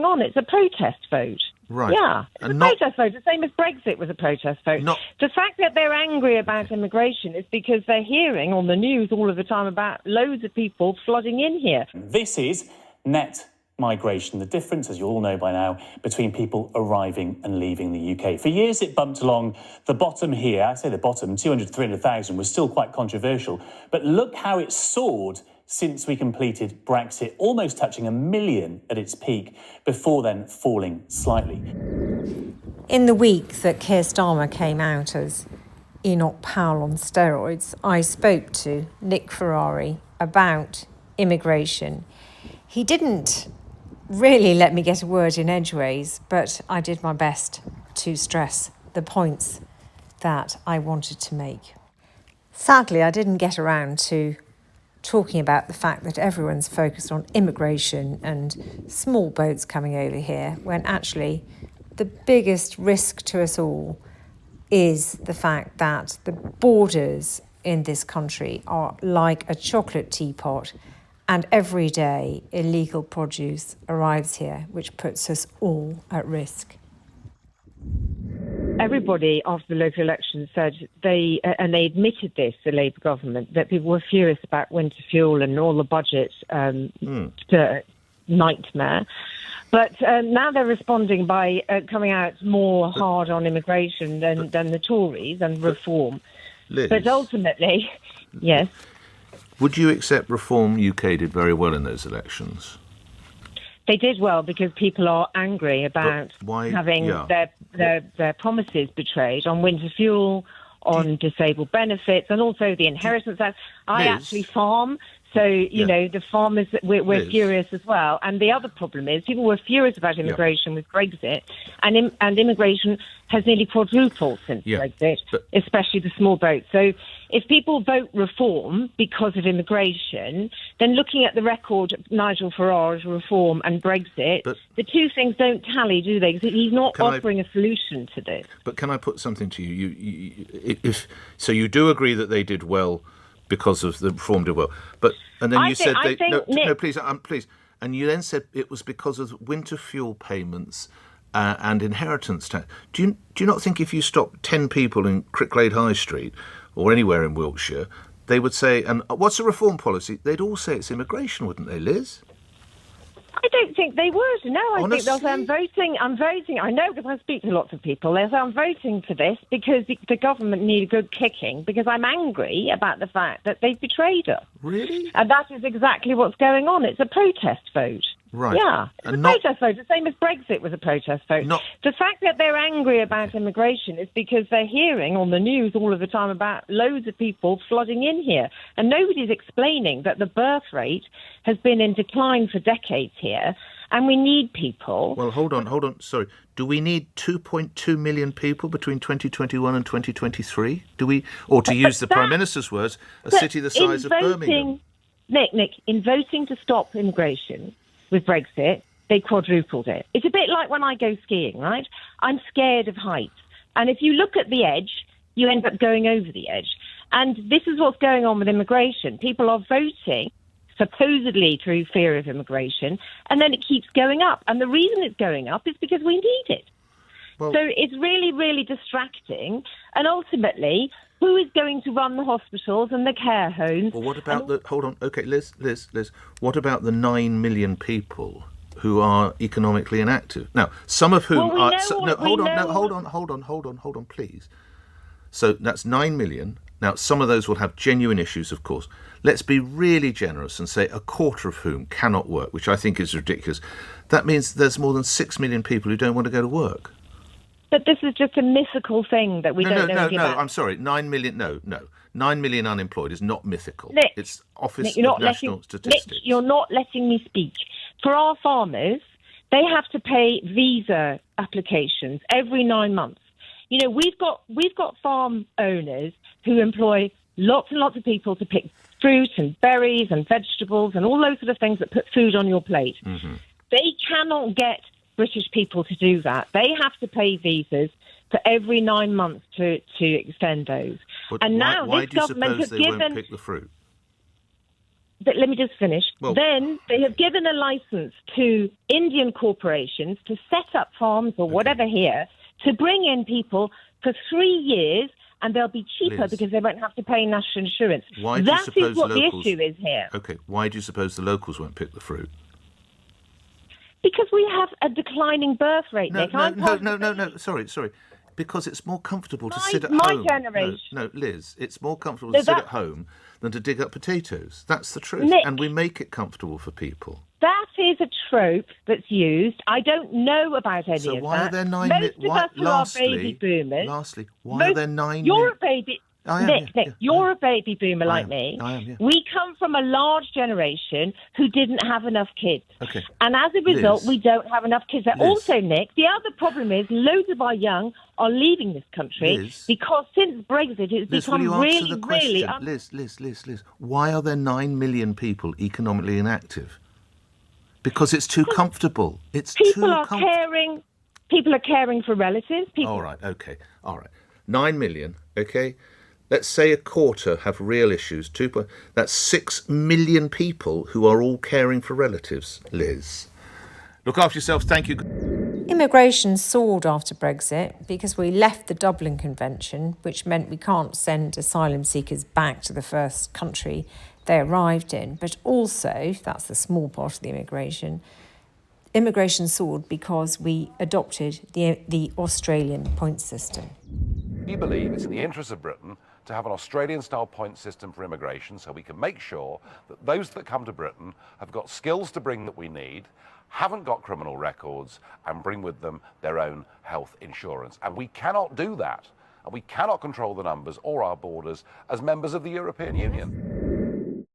going on. It's a protest vote. Right. Yeah, it's a protest vote, the same as Brexit was a protest vote. The fact that they're angry about immigration is because they're hearing on the news all of the time about loads of people flooding in here. This is net migration, the difference, as you all know by now, between people arriving and leaving the UK. For years, it bumped along the bottom here. I say the bottom, 200 to 300,000 was still quite controversial. But look how it soared since we completed Brexit, almost touching 1 million at its peak, before then falling slightly. In the week that Keir Starmer came out as Enoch Powell on steroids, I spoke to Nick Ferrari about immigration. He didn't really let me get a word in edgeways, but I did my best to stress the points that I wanted to make. Sadly, I didn't get around to talking about the fact that everyone's focused on immigration and small boats coming over here, when actually the biggest risk to us all is the fact that the borders in this country are like a chocolate teapot, and every day illegal produce arrives here, which puts us all at risk. Everybody after the local elections said they admitted this, the Labour government, that people were furious about winter fuel and all the budget nightmare. But now they're responding by coming out more hard on immigration than the Tories and reform. Liz, but ultimately, yes. Would you accept Reform UK did very well in those elections? They did well because people are angry about having their promises betrayed on winter fuel, on disabled benefits, and also the inheritance tax. I actually farm, so, you know, the farmers, we're furious as well. And the other problem is people were furious about immigration with Brexit, and immigration has nearly quadrupled since Brexit, especially the small boats. So if people vote reform because of immigration, then looking at the record of Nigel Farage, reform and Brexit, the two things don't tally, do they? Because he's not offering a solution to this. But can I put something to you? So you do agree that they did well because of the reform did well, and then you said please, and you then said it was because of winter fuel payments and inheritance tax. Do you not think if you stopped 10 people in Cricklade High Street or anywhere in Wiltshire, they would say, and what's a reform policy? They'd all say it's immigration, wouldn't they, Liz? I don't think they would. No, I think they'll say, I'm voting. I know, because I speak to lots of people. They'll say, I'm voting for this because the government need a good kicking, because I'm angry about the fact that they've betrayed us. Really? And that is exactly what's going on. It's a protest vote. Right. Yeah, it's a protest vote, the same as Brexit was a protest vote. The fact that they're angry about immigration is because they're hearing on the news all of the time about loads of people flooding in here. And nobody's explaining that the birth rate has been in decline for decades here, and we need people. Well, hold on. Sorry. Do we need 2.2 million people between 2021 and 2023? Do we, or to use the Prime Minister's words, a city the size of Birmingham? Nick, in voting to stop immigration with Brexit, they quadrupled it. It's a bit like when I go skiing, right? I'm scared of heights. And if you look at the edge, you end up going over the edge. And this is what's going on with immigration. People are voting supposedly through fear of immigration, and then it keeps going up. And the reason it's going up is because we need it. So it's really, really distracting. And ultimately, who is going to run the hospitals and the care homes? Well, what about hold on. Okay, Liz. What about the 9 million people who are economically inactive? Now, some of whom are... Hold on, please. So that's 9 million. Now, some of those will have genuine issues, of course. Let's be really generous and say a quarter of whom cannot work, which I think is ridiculous. That means there's more than 6 million people who don't want to go to work. But this is just a mythical thing that we don't know anything about. I'm sorry. 9 million. No. 9 million unemployed is not mythical. Nick, it's Office of National Statistics. Nick, you're not letting me speak. For our farmers, they have to pay visa applications every 9 months. You know, we've got farm owners who employ lots and lots of people to pick fruit and berries and vegetables and all those sort of things that put food on your plate. Mm-hmm. They cannot get British people to do that. They have to pay visas for every 9 months to extend those. But and why do you suppose they won't pick the fruit? let me just finish. Well, then they have given a license to Indian corporations to set up farms or whatever here to bring in people for 3 years, and they'll be cheaper because they won't have to pay national insurance. That is what the issue is here. Okay, why do you suppose the locals won't pick the fruit? Because we have a declining birth rate, Nick. No. Sorry. Because it's more comfortable to sit at home. My generation. No, Liz, it's more comfortable to sit at home than to dig up potatoes. That's the truth. Nick, and we make it comfortable for people. That is a trope that's used. I don't know about any of that. So why are there 9 million... Most of us who are baby boomers... Lastly, why are there 9 You're million... a baby... I am, Nick, you're a baby boomer like me. I am, yeah. We come from a large generation who didn't have enough kids. Okay. And as a result, Liz, we don't have enough kids. Also, Nick, the other problem is loads of our young are leaving this country because since Brexit, it's become really, really... Liz, why are there 9 million people economically inactive? Because it's too comfortable. People are caring for relatives. All right. 9 million, okay? Let's say a quarter have real issues. That's 6 million people who are all caring for relatives, Liz. Look after yourselves. Thank you. Immigration soared after Brexit because we left the Dublin Convention, which meant we can't send asylum seekers back to the first country they arrived in. But also, that's the small part of the immigration soared because we adopted the Australian point system. We believe it's in the interest of Britain to have an Australian-style point system for immigration so we can make sure that those that come to Britain have got skills to bring that we need, haven't got criminal records, and bring with them their own health insurance. And we cannot do that, and we cannot control the numbers or our borders as members of the European Union.